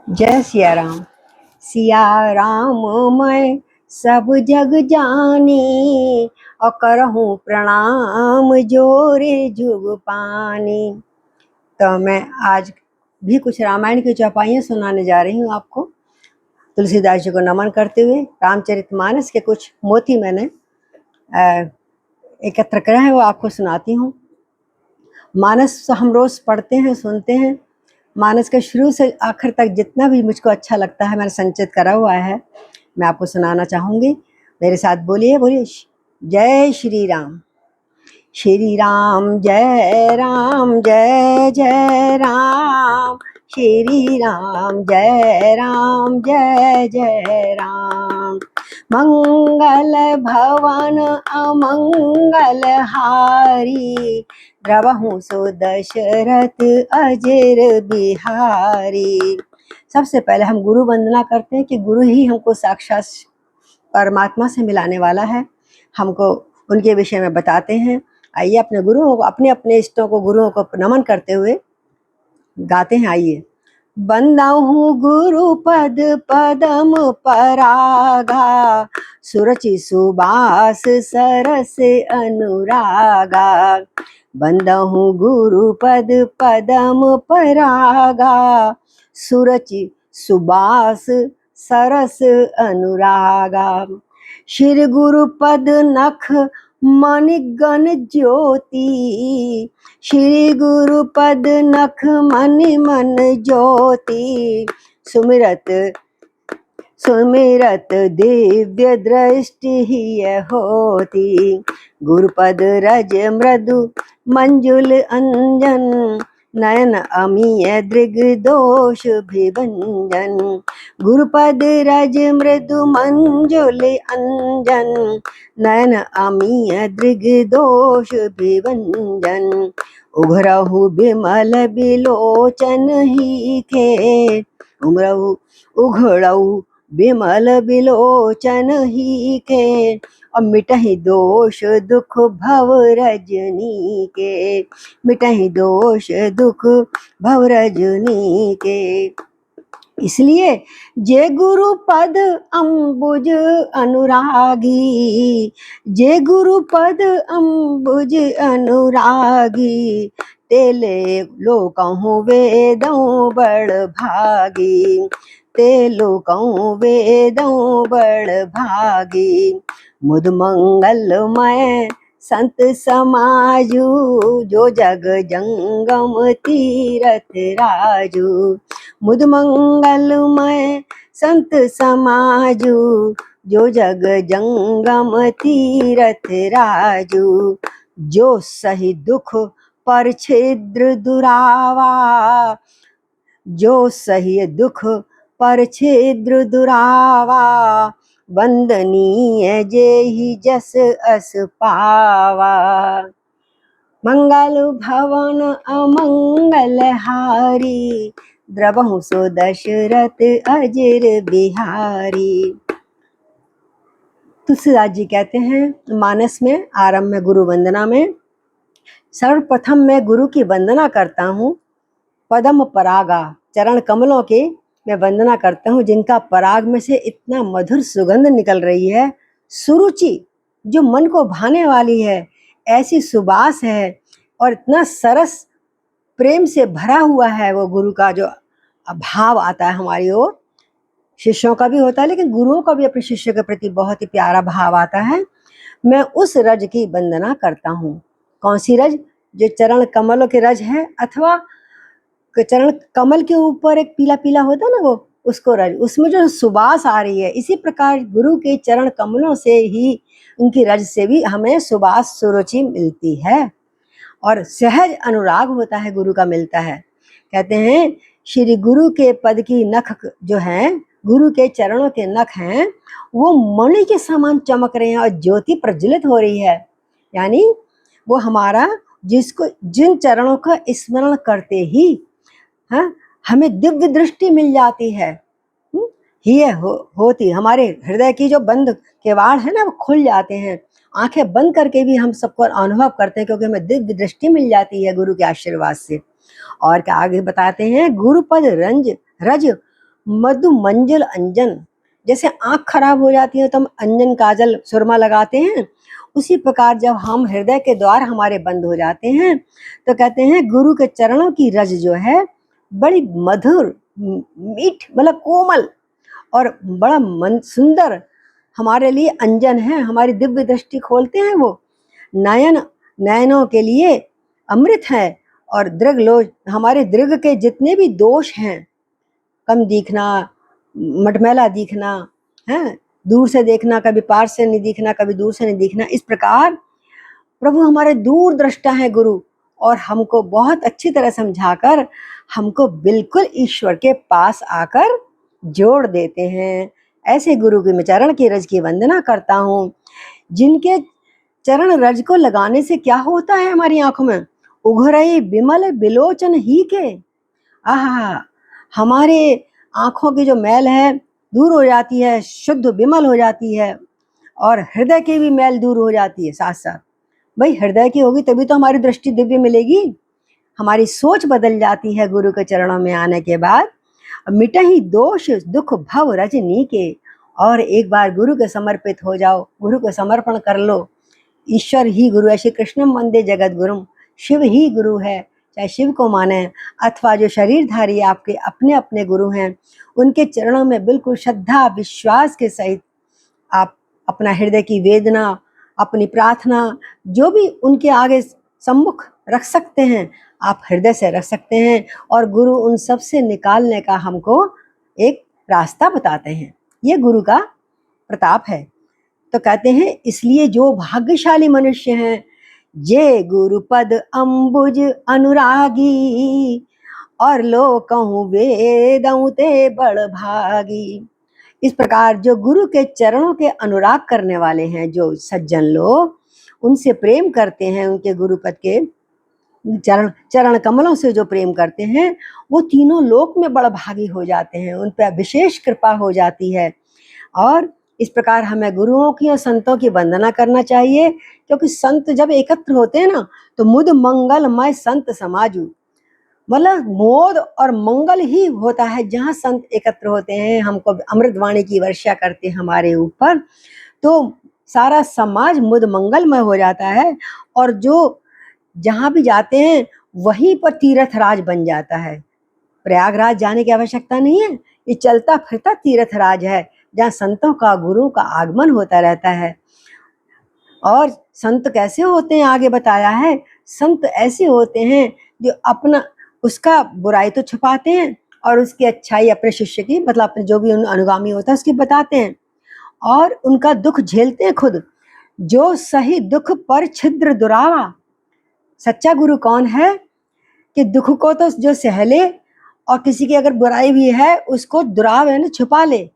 जय सिया राम। सिया राम मैं सब जग जानी, और करहूँ प्रणाम जोरे जुग पानी। तो मैं आज भी कुछ रामायण की चौपाइयाँ सुनाने जा रही हूँ आपको। तुलसीदास जी को नमन करते हुए रामचरितमानस के कुछ मोती मैंने एकत्र करे हैं, वो आपको सुनाती हूँ। मानस हम रोज पढ़ते हैं, सुनते हैं। मानस के शुरू से आखिर तक जितना भी मुझको अच्छा लगता है मैंने संचित करा हुआ है, मैं आपको सुनाना चाहूँगी। मेरे साथ बोलिए बोलिए जय श्री राम। श्री राम जय जय राम। श्री राम जय राम। मंगल भवन अमंगल हारी, द्रवहु सो दशरथ अजर बिहारी। सबसे पहले हम गुरु वंदना करते हैं कि गुरु ही हमको साक्षात परमात्मा से मिलाने वाला है, हमको उनके विषय में बताते हैं। आइए अपने गुरुओं को, अपने अपने इष्टों को, गुरुओं को नमन करते हुए गाते हैं। आइए। बंदाहूँ गुरु पद पदम परागा, सुरचि सुबास सरस अनुरागा। बंदाहूँ गुरु पद पदम परागा, सुरचि सुबास सरस अनुरागा। श्री गुरु पद नख मणिगण ज्योति, श्री गुरु पद नख मणि मन ज्योति। सुमिरत सुमिरत दिव्य दृष्टि ही होती, गुरुपद रज मृदु मंजुल अंजन। नयन अमीय दृग दोष विभंजन, गुरुपद रज मृदु मंजुल अंजन। नयन अमीय दृग दोष विभंजन, उघरहु बिमल बिलोचन ही के। उघड़ऊ बिमल बिलोचन ही के, और मिटहि दोष दुख भव रजनी के। मिटहि दोष दुख भव रजनी के। इसलिए जे गुरु पद अम्बुज अनुरागी, जे गुरु पद अम्बुज अनुरागी। तेले लोकहु वेदों बड़ भागी, ते लोकहु वेदों बड़ भागी। मुद मंगलमय संत समाजू, जो जग जंगम तीरथ राजू। मुद मंगलमय संत समाजू, जो जग जंगम तीरथ राजू। जो सही दुख पर छिद्र दुरावा, जो सही दुख पर छिद्र दुरावा। वंदनीय जेहि जस अस पावा, मंगल भवन अमंगल हारी। द्रवहु सो दशरथ अजर बिहारी। तुलसीदास जी कहते हैं मानस में, आरंभ में गुरु वंदना में, सर्वप्रथम मैं गुरु की वंदना करता हूँ। पदम परागा, चरण कमलों के मैं वंदना करता हूँ, जिनका पराग में से इतना मधुर सुगंध निकल रही है। सुरुचि, जो मन को भाने वाली है, ऐसी सुबास है, और इतना सरस प्रेम से भरा हुआ है वो गुरु का जो भाव आता है हमारी ओर। शिष्यों का भी होता है, लेकिन गुरुओं का भी अपने शिष्य के प्रति बहुत ही प्यारा भाव आता है। मैं उस रज की वंदना करता हूँ। कौन सी रज? जो चरण कमलों के रज है, अथवा चरण कमल के ऊपर एक पीला पीला होता है ना, वो उसको रज, उसमें जो सुबास आ रही है। इसी प्रकार गुरु के चरण कमलों से ही, उनकी रज से भी हमें सुबास सुरुचि मिलती है, और सहज अनुराग होता है, गुरु का मिलता है। कहते हैं श्री गुरु के पद की नख जो हैं, गुरु के चरणों के नख हैं, वो मणि के समान चमक रहे हैं और ज्योति प्रज्वलित हो रही है। यानी वो हमारा, जिसको जिन चरणों का स्मरण करते ही हमें दिव्य दृष्टि मिल जाती है। होती हमारे हृदय की जो बंद केवाड़ है ना, वो खुल जाते हैं। आंखें बंद करके भी हम सबको अनुभव करते हैं, क्योंकि हमें दिव्य दृष्टि मिल जाती है गुरु के आशीर्वाद से। और क्या आगे बताते हैं, गुरुपद रज मधु मंजुल अंजन, जैसे आँख खराब हो जाती है तो हम अंजन काजल सुरमा लगाते हैं, उसी प्रकार जब हम हृदय के द्वार हमारे बंद हो जाते हैं तो कहते हैं गुरु के चरणों की रज जो है बड़ी मधुर, मीठ, मतलब कोमल और बड़ा मन सुंदर हमारे लिए अंजन है, हमारी दिव्य दृष्टि खोलते हैं वो। नयन नयनों के लिए अमृत है, और दृग लो, हमारे दृग के जितने भी दोष हैं, कम दिखना, मटमैला दिखना है, दूर से देखना, कभी पास से नहीं दिखना, कभी दूर से नहीं दिखना, इस प्रकार प्रभु हमारे दूर दृष्टा है गुरु, और हमको बहुत अच्छी तरह समझाकर हमको बिल्कुल ईश्वर के पास आकर जोड़ देते हैं। ऐसे गुरु के मैं चरण की रज की वंदना करता हूँ, जिनके चरण रज को लगाने से क्या होता है हमारी आंखों में, उघरई बिमल बिलोचन ही के, आहा, हमारे आंखों की जो मैल है दूर हो जाती है, शुद्ध विमल हो जाती है, और हृदय की भी मैल दूर हो जाती है साथ साथ। भाई हृदय की होगी तभी तो हमारी दृष्टि दिव्य मिलेगी, हमारी सोच बदल जाती है गुरु के चरणों में आने के बाद। मिटे ही दोष दुख भव रजनी के, और एक बार गुरु के समर्पित हो जाओ, गुरु को समर्पण कर लो। ईश्वर ही गुरु है, श्री कृष्णम वंदे जगत गुरुम, शिव ही गुरु है, चाहे शिव को माने अथवा जो शरीरधारी आपके अपने अपने गुरु हैं, उनके चरणों में बिल्कुल श्रद्धा विश्वास के सहित आप अपना हृदय की वेदना, अपनी प्रार्थना, जो भी उनके आगे सम्मुख रख सकते हैं आप हृदय से रख सकते हैं, और गुरु उन सब से निकालने का हमको एक रास्ता बताते हैं। ये गुरु का प्रताप है। तो कहते हैं इसलिए जो भाग्यशाली मनुष्य हैं, जे गुरुपद अम्बुज अनुरागी, और लो कहूँ वेदऊँ ते बड़ भागी। इस प्रकार जो गुरु के चरणों के अनुराग करने वाले हैं, जो सज्जन लोग उनसे प्रेम करते हैं, उनके गुरुपद के चरण कमलों से जो प्रेम करते हैं, वो तीनों लोक में बड़ भागी हो जाते हैं, उन पर विशेष कृपा हो जाती है। और इस प्रकार हमें गुरुओं की और संतों की वंदना करना चाहिए, क्योंकि संत जब एकत्र होते हैं ना तो मुद मंगलमय संत समाजू, मतलब मोद और मंगल ही होता है जहाँ संत एकत्र होते हैं, हमको अमृतवाणी की वर्षा करते हैं हमारे ऊपर, तो सारा समाज मुद मंगलमय हो जाता है, और जो जहाँ भी जाते हैं वहीं पर तीर्थ राज बन जाता है। प्रयागराज जाने की आवश्यकता नहीं है, ये चलता फिरता तीर्थ राज है जहाँ संतों का गुरु का आगमन होता रहता है। और संत कैसे होते हैं आगे बताया है, संत ऐसे होते हैं जो अपना उसका बुराई तो छुपाते हैं और उसकी अच्छाई अपने शिष्य की, मतलब अपने जो भी अनुगामी होता है उसकी बताते हैं, और उनका दुख झेलते हैं खुद। जो सही दुख पर छिद्र दुरावा, सच्चा गुरु कौन है कि दुख को तो जो सह ले, और किसी की अगर बुराई भी है उसको दुराव है ना छुपा ले।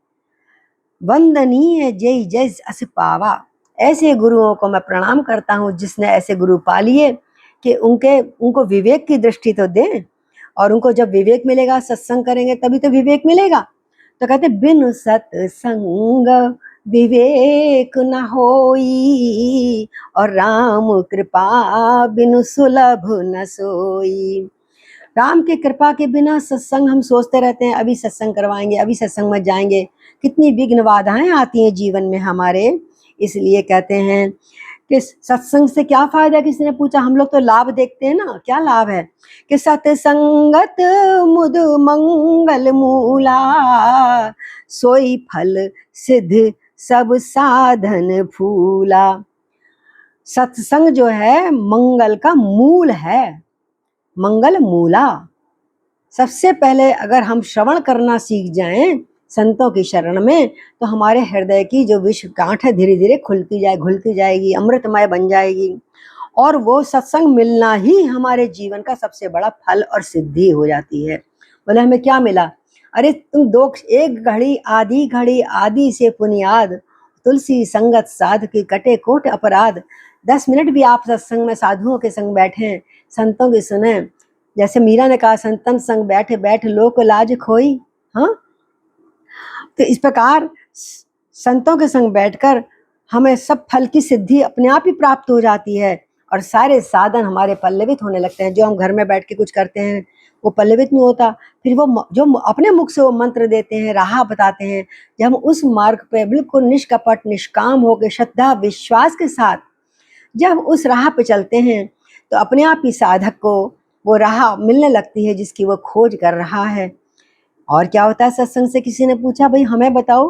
वंदनीय जय जय अस पावा, ऐसे गुरुओं को मैं प्रणाम करता हूँ जिसने ऐसे गुरु पा लिए कि उनको विवेक की दृष्टि तो दें, और उनको जब विवेक मिलेगा, सत्संग करेंगे तभी तो विवेक मिलेगा। तो कहते बिन सत्संग विवेक न होई, और राम कृपा बिनु सुलभ न सोई। राम के कृपा के बिना सत्संग हम सोचते रहते हैं अभी सत्संग करवाएंगे, अभी सत्संग में जाएंगे, कितनी विघ्न बाधाएं आती हैं जीवन में हमारे। इसलिए कहते हैं कि सत्संग से क्या फायदा, किसी ने पूछा, हम लोग तो लाभ देखते हैं ना, क्या लाभ है कि सत्संगत मुद मंगल मूला, सोई फल सिद्ध सब साधन फूला। सत्संग जो है मंगल का मूल है, मंगल मूला। सबसे पहले अगर हम श्रवण करना सीख जाएं संतों की शरण में, तो हमारे हृदय की जो विष गांठ है धीरे धीरे खुलती जाए, घुलती जाएगी, अमृतमय बन जाएगी, और वो सत्संग मिलना ही हमारे जीवन का सबसे बड़ा फल और सिद्धि हो जाती है। बोले हमें क्या मिला, अरे तुम एक घड़ी आदि से पुनियाद, तुलसी संगत साध की कटे कोट अपराध। 10 मिनट भी आप सत्संग में साधुओं के संग बैठे, संतों की सुने, जैसे मीरा ने कहा, संतन संग बैठे बैठ लोक लाज खोई। हाँ, तो इस प्रकार संतों के संग बैठकर हमें सब फल की सिद्धि अपने आप ही प्राप्त हो जाती है, और सारे साधन हमारे पल्लवित होने लगते हैं। जो हम घर में बैठ के कुछ करते हैं वो पल्लवित नहीं होता। फिर वो जो अपने मुख से वो मंत्र देते हैं, राह बताते हैं, जब हम उस मार्ग पे बिल्कुल निष्कपट निष्काम होकर श्रद्धा विश्वास के साथ जब उस राह पे चलते हैं तो अपने आप ही साधक को वो राह मिलने लगती है जिसकी वो खोज कर रहा है। और क्या होता है, सत्संग से किसी ने पूछा भाई हमें बताओ,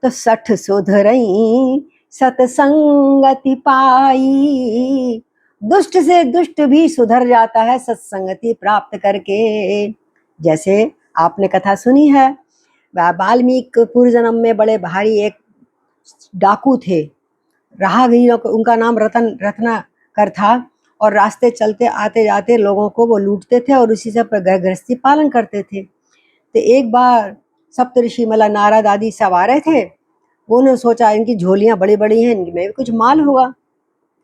तो सठ सुधरई सत्संगति पाई, दुष्ट से दुष्ट भी सुधर जाता है सत्संगति प्राप्त करके। जैसे आपने कथा सुनी है, वाल्मीकि पूर्व जन्म में बड़े भारी एक डाकू थे, राहगीरों को, उनका नाम रत्नाकर था, और रास्ते चलते आते जाते लोगों को वो लूटते थे और उसी से गृहस्थी पालन करते थे। तो एक बार सप्तऋषि मतलब नारद आदि सब आ रहे थे, उन्होंने सोचा इनकी झोलियां बड़ी बड़ी हैं, इनमें भी कुछ माल होगा।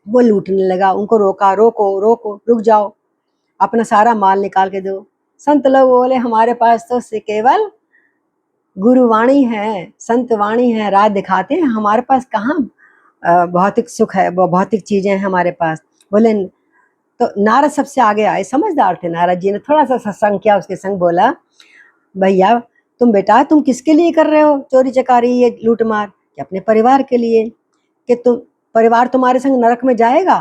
वो लूटने लगा, उनको रोका, रोको रोको, रुक जाओ, अपना सारा माल निकाल के दो। संत लोग बोले हमारे पास तो केवल गुरुवाणी है, संत वाणी है, राह दिखाते हैं, हमारे पास कहाँ भौतिक सुख है, वो भौतिक चीजें हैं हमारे पास। बोले तो नारद सबसे आगे आए, समझदार थे नारद जी ने, थोड़ा सा सत्संग किया, उसके संग बोला भैया तुम बेटा तुम किसके लिए कर रहे हो चोरी चकारी ये लूट मार? कि अपने परिवार के लिए। कि तुम परिवार तुम्हारे संग नरक में जाएगा?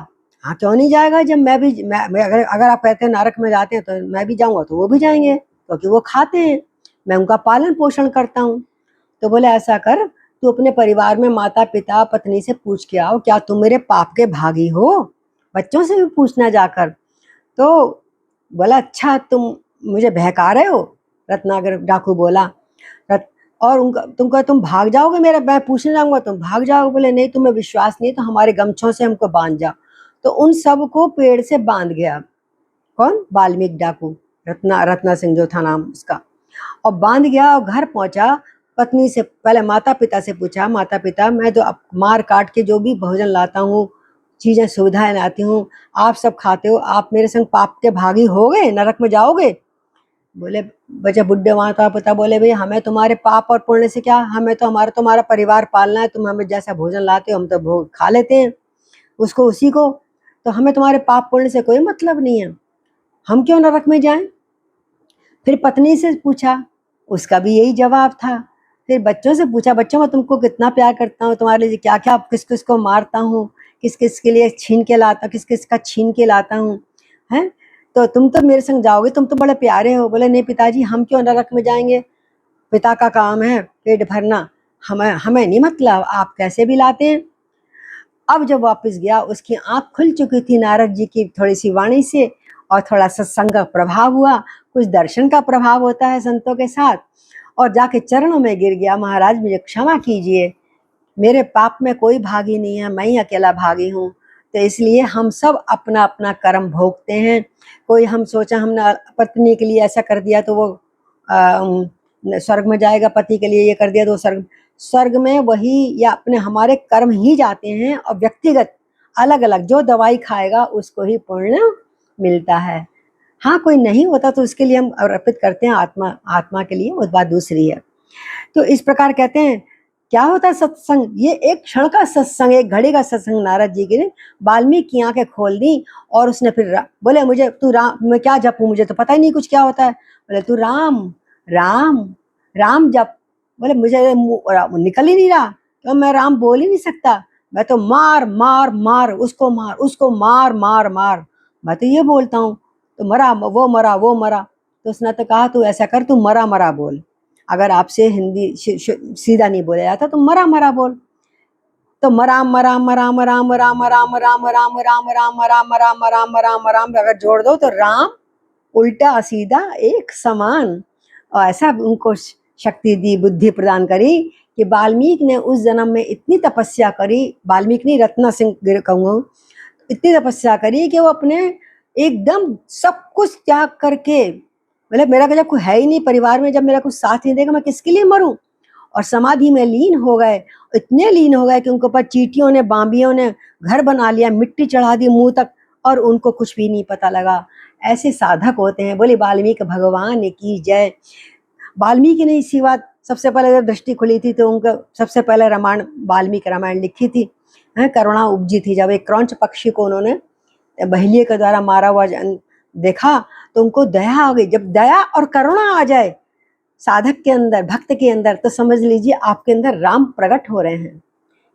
हाँ क्यों नहीं जाएगा, जब मैं अगर आप कहते हैं नरक में जाते हैं तो मैं भी जाऊंगा, तो वो भी जाएंगे क्योंकि वो खाते हैं, मैं उनका पालन पोषण करता हूँ। तो बोले ऐसा कर, तू अपने परिवार में माता पिता पत्नी से पूछ के आओ, क्या तुम मेरे पाप के भागी हो? बच्चों से भी पूछना जाकर। तो बोला अच्छा तुम मुझे बहका रहे हो? रत्नाकर डाकू बोला। और उनका तुम भाग जाओगे, मेरा मैं पूछने जाऊंगा तुम भाग जाओगे? बोले नहीं, तुम्हें विश्वास नहीं तो हमारे गमछों से हमको बांध जाओ। तो उन सबको पेड़ से बांध गया। कौन? वाल्मीकि डाकू, रत्ना सिंह जो था नाम उसका। और बांध गया और घर पहुंचा, पत्नी से पहले माता पिता से पूछा, माता पिता मैं तो मार काट के जो भी भोजन लाता हूँ, चीजें सुविधाएं लाती हूँ, आप सब खाते हो, आप मेरे संग पाप के भागी हो गए, नरक में जाओगे? बोले बच्चे बुढ़े माता पिता बोले भाई हमें तुम्हारे पाप और पुण्य से क्या, हमें तो तुम्हारा परिवार पालना है, तुम हमें जैसा भोजन लाते हो हम तो भोग खा लेते हैं उसको उसी को, तो हमें तुम्हारे पाप पुण्य से कोई मतलब नहीं है, हम क्यों नरक में जाएं? फिर पत्नी से पूछा, उसका भी यही जवाब था। फिर बच्चों से पूछा, बच्चों मैं तुमको कितना प्यार करता हूँ, तुम्हारे लिए क्या क्या किस किस को मारता हूँ, किस किस के लिए छीन के लाता, किस किस का छीन के लाता हूँ, हैं? तो तुम तो मेरे संग जाओगे, तुम तो बड़े प्यारे हो। बोले नहीं पिताजी हम क्यों नरक में जाएंगे, पिता का काम है पेट भरना, हमें हमें नहीं मतलब, आप कैसे भी लाते हैं। अब जब वापस गया, उसकी आंख खुल चुकी थी नारद जी की थोड़ी सी वाणी से, और थोड़ा सत्संग का प्रभाव हुआ, कुछ दर्शन का प्रभाव होता है संतों के साथ, और जाके चरणों में गिर गया, महाराज मुझे क्षमा कीजिए, मेरे पाप में कोई भागी नहीं है, मैं ही अकेला भागी हूँ। तो इसलिए हम सब अपना अपना कर्म भोगते हैं। कोई हम सोचा हमने पत्नी के लिए ऐसा कर दिया तो वो स्वर्ग में जाएगा, पति के लिए ये कर दिया तो स्वर्ग में वही, या अपने हमारे कर्म ही जाते हैं, और व्यक्तिगत अलग अलग जो दवाई खाएगा उसको ही पुण्य मिलता है। हाँ कोई नहीं होता तो उसके लिए हम अर्पित करते हैं, आत्मा के लिए, वो बात दूसरी है। तो इस प्रकार कहते हैं क्या होता है सत्संग, ये एक क्षण का सत्संग, एक घड़ी का सत्संग नारद जी के ने वाल्मीकि की आंखें खोल दी। और उसने फिर बोले मुझे तू राम, मैं क्या जपूं, मुझे तो पता ही नहीं कुछ क्या होता है। बोले तू राम राम राम जप। बोले मुझे निकल ही नहीं रहा, तो मैं राम बोल ही नहीं सकता, मैं तो मार मार मार उसको मार मार मार, मैं तो ये बोलता हूँ। तो मरा वो मरा वो मरा। तो उसने तो कहा तू ऐसा कर, तू मरा मरा बोल, अगर आपसे हिंदी सीधा नहीं बोला जाता तो मरा मरा बोल। तो मराम मराम मराम राम राम राम राम राम राम राम राम राम राम राम राम अगर जोड़ दो तो राम उल्टा सीधा एक समान। और ऐसा उनको शक्ति दी, बुद्धि प्रदान करी कि वाल्मीकि ने उस जन्म में इतनी तपस्या करी, वाल्मीकि नहीं रत्ना सिंह कहूँगा, इतनी तपस्या करी कि वो अपने एकदम सब कुछ त्याग करके, मतलब मेरा जब कोई है ही नहीं परिवार में, जब मेरा कुछ साथ नहीं देगा मैं किसके लिए मरूं, और समाधि में लीन हो गए। इतने लीन हो गए कि उनके ऊपर चींटियों ने बांबियों ने घर बना लिया, मिट्टी चढ़ा दी मुंह तक, और उनको कुछ भी नहीं पता लगा। ऐसे साधक होते हैं। बोले वाल्मीकि भगवान की जय। वाल्मीकि ने इसी बात सबसे पहले जब दृष्टि खुली थी तो उनका सबसे पहले रामायण, वाल्मीकि रामायण लिखी थी। करुणा उपजी थी जब एक क्रौंच पक्षी को उन्होंने बहेलिए के द्वारा मारा हुआ देखा तो उनको दया आ गई। जब दया और करुणा आ जाए साधक के अंदर, भक्त के अंदर, तो समझ लीजिए आपके अंदर राम प्रकट हो रहे हैं,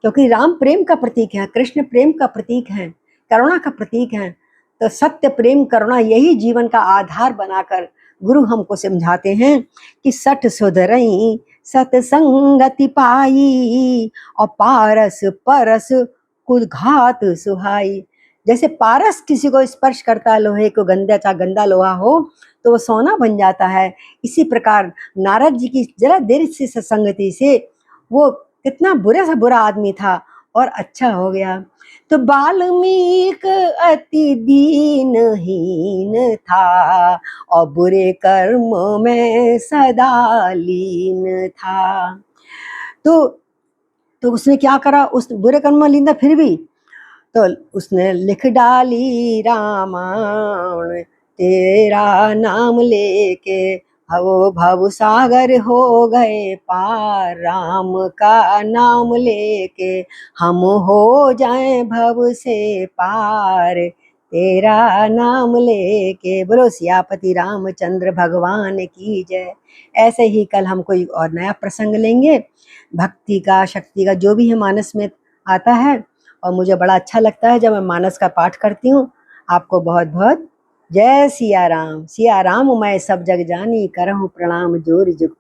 क्योंकि राम प्रेम का प्रतीक है, कृष्ण प्रेम का प्रतीक है, करुणा का प्रतीक है। तो सत्य, प्रेम, करुणा यही जीवन का आधार बनाकर गुरु हमको समझाते हैं कि सठ सुधरई सतसंगति पाई और पारस परस कुघात सुहाई। जैसे पारस किसी को स्पर्श करता है, लोहे को, गंदा चाहे गंदा लोहा हो तो वो सोना बन जाता है। इसी प्रकार नारद जी की जरा देर से सत्संगति से वो कितना बुरे से बुरा आदमी था और अच्छा हो गया। तो वाल्मीकि अति दीनहीन था और बुरे कर्म में सदा लीन था। तो उसने क्या करा, उस बुरे कर्म में लीन था फिर भी तो उसने लिख डाली रामायण तेरा नाम लेके, भव भव सागर हो गए पार, राम का नाम लेके हम हो जाएं भव से पार, तेरा नाम लेके। बोलो सियापति रामचंद्र भगवान की जय। ऐसे ही कल हम कोई और नया प्रसंग लेंगे, भक्ति का, शक्ति का, जो भी है मानस में आता है। और मुझे बड़ा अच्छा लगता है जब मैं मानस का पाठ करती हूँ। आपको बहुत बहुत जय सिया राम। सिया राम मैं सब जग जानी, करहूँ प्रणाम जोर जुग।